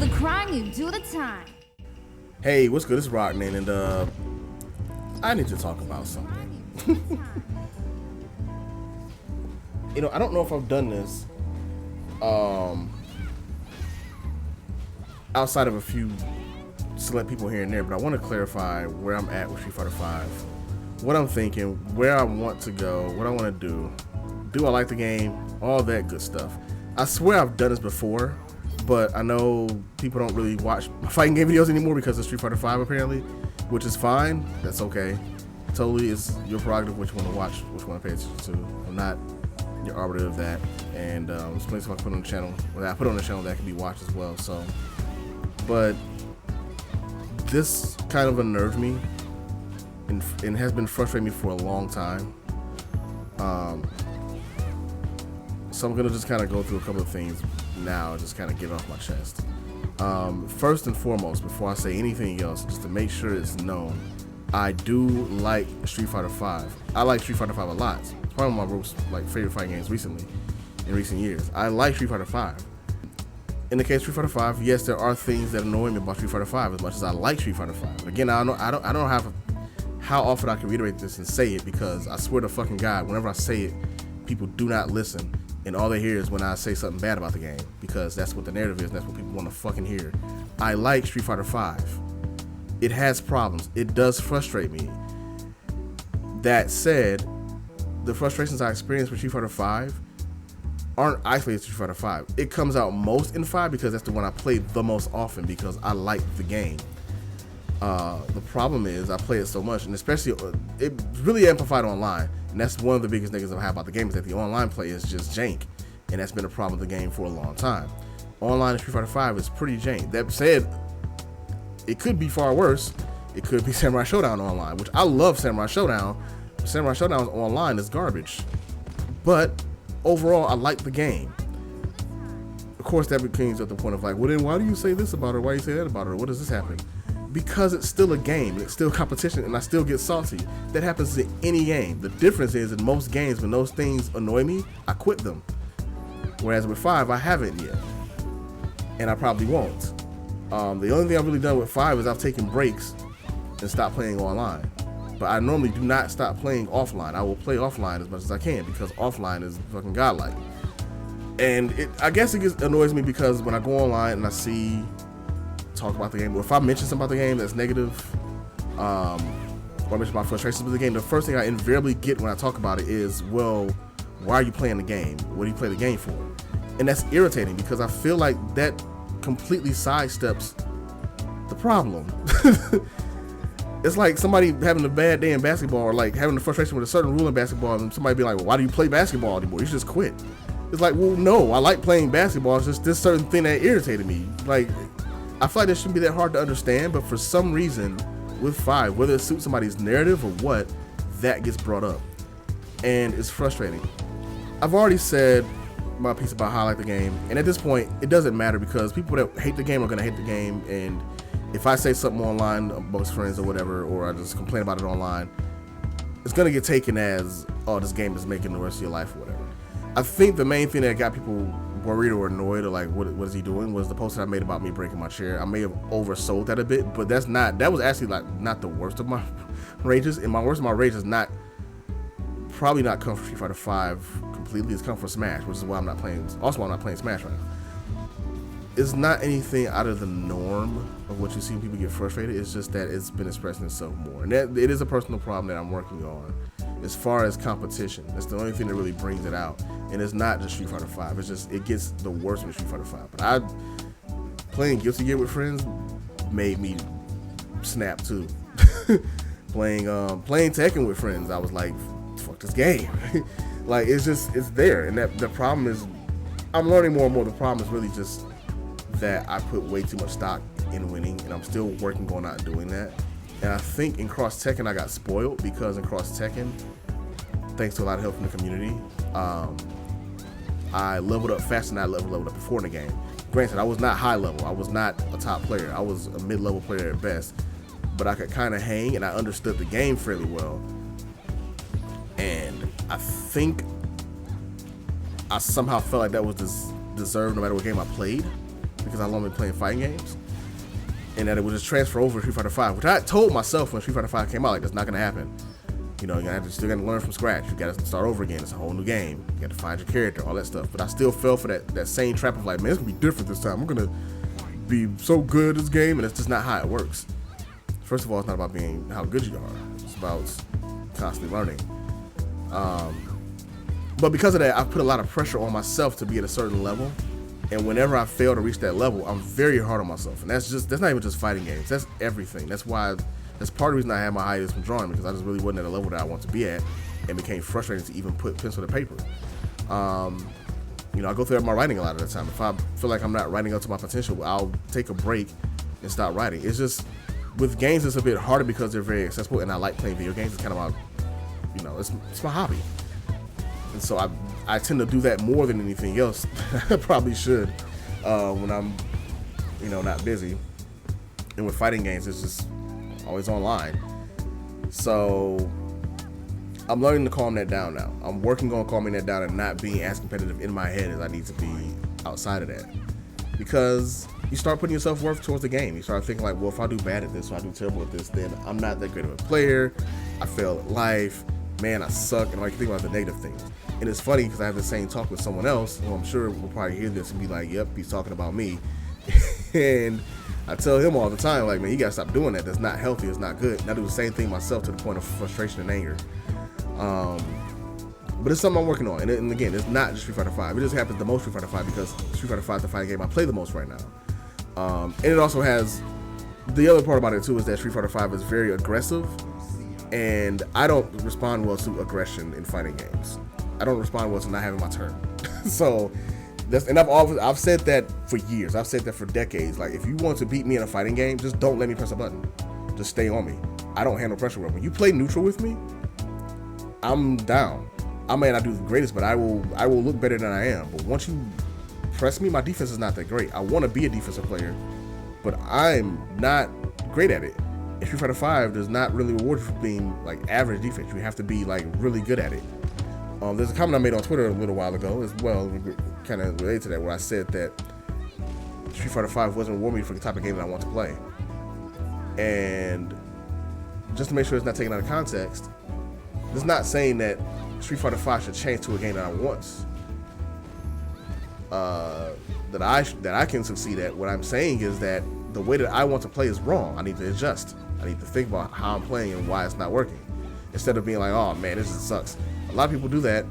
the crime, you do the time. Hey, what's good? It's Rockman, and I need to talk about something. I don't know if I've done this outside of a few select people here and there, but I want to clarify where I'm at with Street Fighter V, what I'm thinking, where I want to go, what I want to do I like the game, all that good stuff. I swear I've done this before, but I know people don't really watch fighting game videos anymore because of Street Fighter V apparently, which is fine. That's okay. Totally, it's your prerogative which one to watch, which one to pay attention to. I'm not your arbiter of that, and there's plenty of stuff I put on the channel, that I put on the channel that can be watched as well. So, but this kind of unnerved me and has been frustrating me for a long time. So I'm gonna just kind of go through a couple of things now, just kind of get it off my chest. First and foremost, before I say anything else, just to make sure it's known, I do like Street Fighter V. I like Street Fighter V a lot. It's probably one of my most favorite fighting games in recent years. I like Street Fighter V. In the case of Street Fighter V, yes, there are things that annoy me about Street Fighter V as much as I like Street Fighter V. But again, I don't have how often I can reiterate this and say it, because I swear to fucking God, whenever I say it, people do not listen, and all they hear is when I say something bad about the game, because that's what the narrative is, and that's what people want to fucking hear. I like Street Fighter V. It has problems. It does frustrate me. That said, the frustrations I experience with Street Fighter V aren't isolated to Street Fighter V. It comes out most in 5 because that's the one I play the most often because I like the game. The problem is I play it so much, and especially it really amplified online, and that's one of the biggest negatives I have about the game, is that the online play is just jank, and that's been a problem with the game for a long time. Online in Street Fighter V is pretty jank. That said, it could be far worse. It could be Samurai Showdown online, which I love Samurai Showdown. Samurai Showdown online is garbage, but overall I like the game. Of course, that becomes at the point of well, then why do you say this about her? Why do you say that about her? What does this happen? Because it's still a game, it's still competition, and I still get salty. That happens in any game. The difference is, in most games, when those things annoy me, I quit them. Whereas with 5, I haven't yet, and I probably won't. The only thing I've really done with 5 is I've taken breaks and stopped playing online. But I normally do not stop playing offline. I will play offline as much as I can, because offline is fucking godlike. And I guess it annoys me because when I go online and I talk about the game, or if I mention something about the game that's negative, or I mention my frustrations with the game, the first thing I invariably get when I talk about it is, well, why are you playing the game? What do you play the game for? And that's irritating, because I feel like that completely sidesteps the problem. It's like somebody having a bad day in basketball, or having a frustration with a certain rule in basketball, and somebody be like, well, why do you play basketball anymore? You just quit. It's like, well, no, I like playing basketball. It's just this certain thing that irritated me. I feel like this shouldn't be that hard to understand, but for some reason, with 5, whether it suits somebody's narrative or what, that gets brought up. And it's frustrating. I've already said my piece about how I like the game, and at this point, it doesn't matter, because people that hate the game are going to hate the game, and if I say something online amongst friends or whatever, or I just complain about it online, it's going to get taken as, oh, this game is making the rest of your life or whatever. I think the main thing that got people worried or annoyed, or what is he doing, was the post that I made about me breaking my chair. I may have oversold that a bit, but that was actually not the worst of my rages. And my worst of my rage is probably not come from Street Fighter V completely. It's come from Smash, which is why I'm not playing. Also, why I'm not playing Smash right now. It's not anything out of the norm of what you see when people get frustrated. It's just that it's been expressing itself more, and that it is a personal problem that I'm working on. As far as competition, that's the only thing that really brings it out, and it's not just Street Fighter V. It's just it gets the worst with Street Fighter V. But playing Guilty Gear with friends made me snap too. playing Tekken with friends, I was like, fuck this game. It's there, and that the problem is, I'm learning more and more. The problem is really just that I put way too much stock in winning, and I'm still working on not doing that. And I think in Cross Tekken I got spoiled, because in Cross Tekken, thanks to a lot of help from the community, I leveled up faster than I leveled up before in the game. Granted, I was not high level. I was not a top player. I was a mid-level player at best, but I could kind of hang, and I understood the game fairly well. And I think I somehow felt like that was deserved no matter what game I played. because I love playing fighting games, and that it would just transfer over to Street Fighter 5, which I told myself when Street Fighter 5 came out, like, that's not gonna happen. You know, still gotta learn from scratch. You gotta start over again. It's a whole new game. You gotta find your character, all that stuff. But I still fell for that same trap of like, man, it's gonna be different this time. I'm gonna be so good at this game, and it's just not how it works. First of all, it's not about being how good you are. It's about constantly learning. But because of that, I've put a lot of pressure on myself to be at a certain level. And whenever I fail to reach that level, I'm very hard on myself. And that's not even just fighting games. That's everything. That's part of the reason I had my hiatus from drawing, because I just really wasn't at a level that I want to be at, and became frustrated to even put pencil to paper. You know, I go through my writing a lot of the time. If I feel like I'm not writing up to my potential, I'll take a break and stop writing. It's just, with games, it's a bit harder because they're very accessible, and I like playing video games. It's kind of my, you know, it's my hobby. And so I tend to do that more than anything else. I probably should when I'm, you know, not busy. And with fighting games, it's just always online. So I'm learning to calm that down now. I'm working on calming that down and not being as competitive in my head as I need to be outside of that. Because you start putting your self-worth towards the game. You start thinking like, well, if I do bad at this or I do terrible at this, then I'm not that great of a player. I fail at life. Man, I suck. And I can think about the negative things. And it's funny because I have the same talk with someone else who I'm sure will probably hear this and be like, yep, he's talking about me. And I tell him all the time, like, man, you gotta stop doing that. That's not healthy. It's not good. And I do the same thing myself to the point of frustration and anger. But it's something I'm working on. And again, it's not just Street Fighter 5. It just happens the most Street Fighter 5 because Street Fighter 5 is the fighting game I play the most right now. And it also has, the other part about it too is that Street Fighter 5 is very aggressive, and I don't respond well to aggression in fighting games. I don't respond well to not having my turn. So and I've said that for years. I've said that for decades. Like, if you want to beat me in a fighting game, just don't let me press a button. Just stay on me. I don't handle pressure well. When you play neutral with me, I'm down. I may not do the greatest, but I will look better than I am. But once you press me, my defense is not that great. I want to be a defensive player, but I'm not great at it. And Street Fighter 5 does not really reward you for being like average defense. You have to be like really good at it. There's a comment I made on Twitter a little while ago as well, kind of related to that, where I said that Street Fighter 5 wasn't rewarding me for the type of game that I want to play. And just to make sure it's not taken out of context, it's not saying that Street Fighter 5 should change to a game that I want, that I can succeed at. What I'm saying is that the way that I want to play is wrong. I need to adjust. I need to think about how I'm playing and why it's not working, instead of being like, oh man, this just sucks. A lot of people do that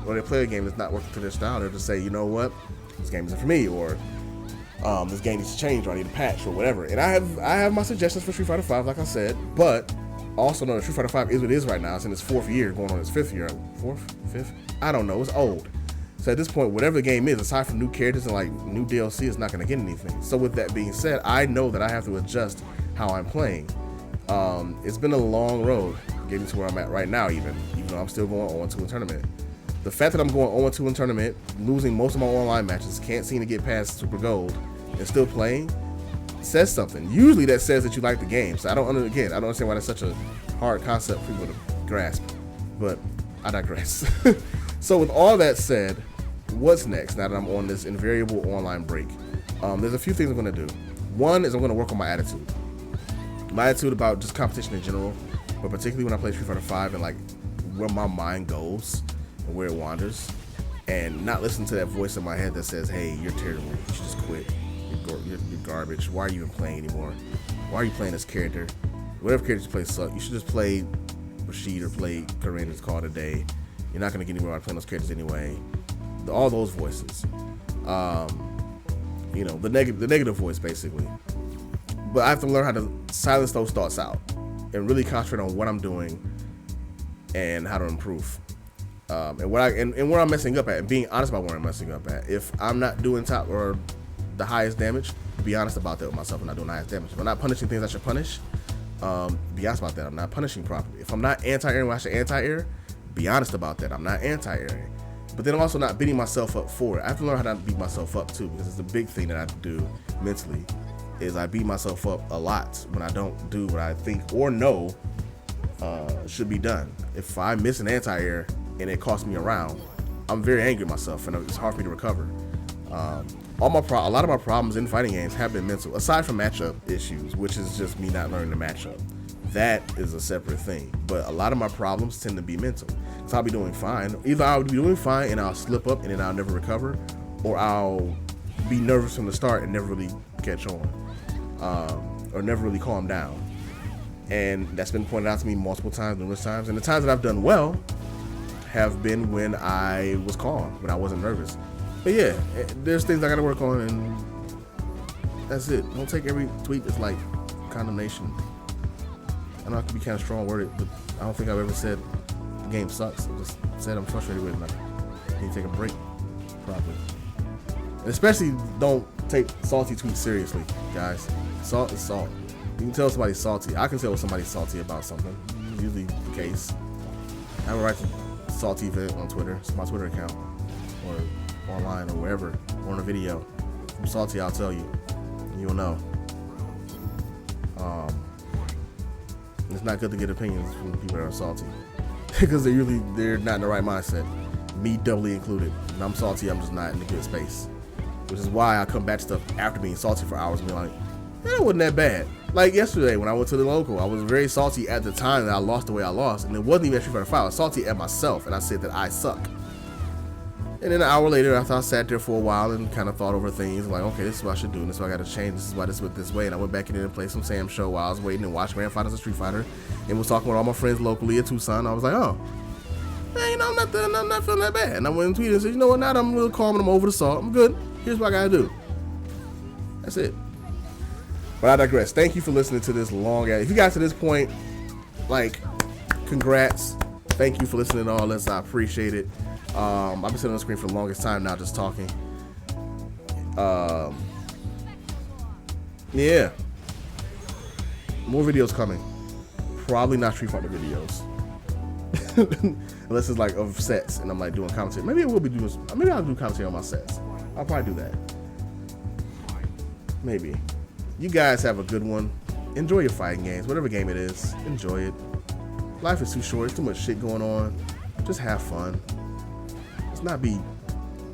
when they play a game that's not working to their style. They'll just say, you know what, this game isn't for me, or this game needs to change, or I need a patch, or whatever. And I have my suggestions for Street Fighter 5, like I said, but also know that Street Fighter 5 is what it is right now. It's in its 4th year, going on its 5th year. 4th? 5th? I don't know. It's old. So at this point, whatever the game is, aside from new characters and like new DLC, it's not going to get anything. So with that being said, I know that I have to adjust how I'm playing. It's been a long road getting to where I'm at right now, even though I'm still going 0-2 in tournament. The fact that I'm going 0-2 in tournament, losing most of my online matches, can't seem to get past Super Gold, and still playing, says something. Usually that says that you like the game. So I don't understand why that's such a hard concept for people to grasp. But I digress. So with all that said, what's next now that I'm on this invariable online break? There's a few things I'm going to do. One is I'm going to work on my attitude. My attitude about just competition in general, but particularly when I play Street Fighter 5 and like where my mind goes and where it wanders, and not listen to that voice in my head that says, hey, you're terrible, you should just quit, you're garbage, why are you even playing anymore, why are you playing this character, whatever character you play suck, you should just play Rashid or play Corinne, it's called a day, you're not going to get anywhere by playing those characters anyway. All those voices, you know, the negative voice basically. But I have to learn how to silence those thoughts out and really concentrate on what I'm doing and how to improve. And where I'm messing up at, and being honest about where I'm messing up at. If I'm not doing top or the highest damage, be honest about that with myself. I'm not doing the highest damage. If I'm not punishing things I should punish, be honest about that. I'm not punishing properly. If I'm not anti-airing when I should anti-air, be honest about that. I'm not anti-airing. But then I'm also not beating myself up for it. I have to learn how to beat myself up too, because it's a big thing that I do mentally. Is I beat myself up a lot when I don't do what I think or know should be done. If I miss an anti-air and it costs me a round, I'm very angry at myself, and it's hard for me to recover. A lot of my problems in fighting games have been mental, aside from matchup issues, which is just me not learning the matchup. That is a separate thing. But a lot of my problems tend to be mental. So I'll be doing fine. Either I'll be doing fine and I'll slip up and then I'll never recover, or I'll be nervous from the start and never really catch on, or never really calm down. And that's been pointed out to me multiple times, numerous times. And the times that I've done well have been when I was calm, when I wasn't nervous. But yeah, there's things I gotta work on, and that's it. Don't take every tweet as like condemnation. I know I can be kind of strong worded, but I don't think I've ever said the game sucks. I just said I'm frustrated with it, and I need to take a break properly. And especially don't take salty tweets seriously, guys. Salt is salt. You can tell somebody's salty. I can tell somebody's salty about something. It's usually the case. I have a right to salty event on Twitter. It's my Twitter account, or online, or wherever, or on a video. If I'm salty, I'll tell you. You'll know. It's not good to get opinions from people that are salty because they're not in the right mindset. Me doubly included. When I'm salty, I'm just not in a good space. Which is why I come back to stuff after being salty for hours and be like, it wasn't that bad. Like yesterday when I went to the local, I was very salty at the time that I lost the way I lost, and it wasn't even Street Fighter 5. I was salty at myself, and I said that I suck. And then an hour later, after I sat there for a while and kind of thought over things, like, okay, this is what I should do, and this is what I got to change, this is why this went this way, and I went back in and played some Sam Show while I was waiting and watched Grand Finals of Street Fighter, and was talking with all my friends locally in Tucson. I was like, oh, hey, I'm not feeling that bad. And I went and tweeted and said, you know what, now that I'm a little calm and I'm over the salt, I'm good. Here's what I got to do. That's it. But I digress. Thank you for listening to this long ad. If you got to this point, like, congrats. Thank you for listening to all this. I appreciate it. I've been sitting on the screen for the longest time now, just talking. Yeah. More videos coming. Probably not Street Fighter videos. Unless it's like of sets and I'm like doing commentary. Maybe I'll do commentary on my sets. I'll probably do that. Maybe. You guys have a good one. Enjoy your fighting games, whatever game it is. Enjoy it. Life is too short. There's too much shit going on. Just have fun. Let's not be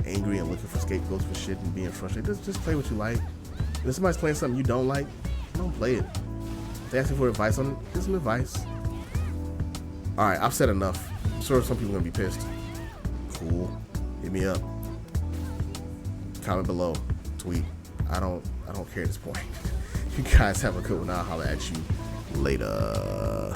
angry and looking for scapegoats for shit and being frustrated. Just play what you like. And if somebody's playing something you don't like, don't play it. If they ask you for advice on it, give some advice. Alright, I've said enough. I'm sure some people are gonna be pissed. Cool. Hit me up. Comment below. Tweet. I don't care at this point. You guys have a good one. I'll holler at you later.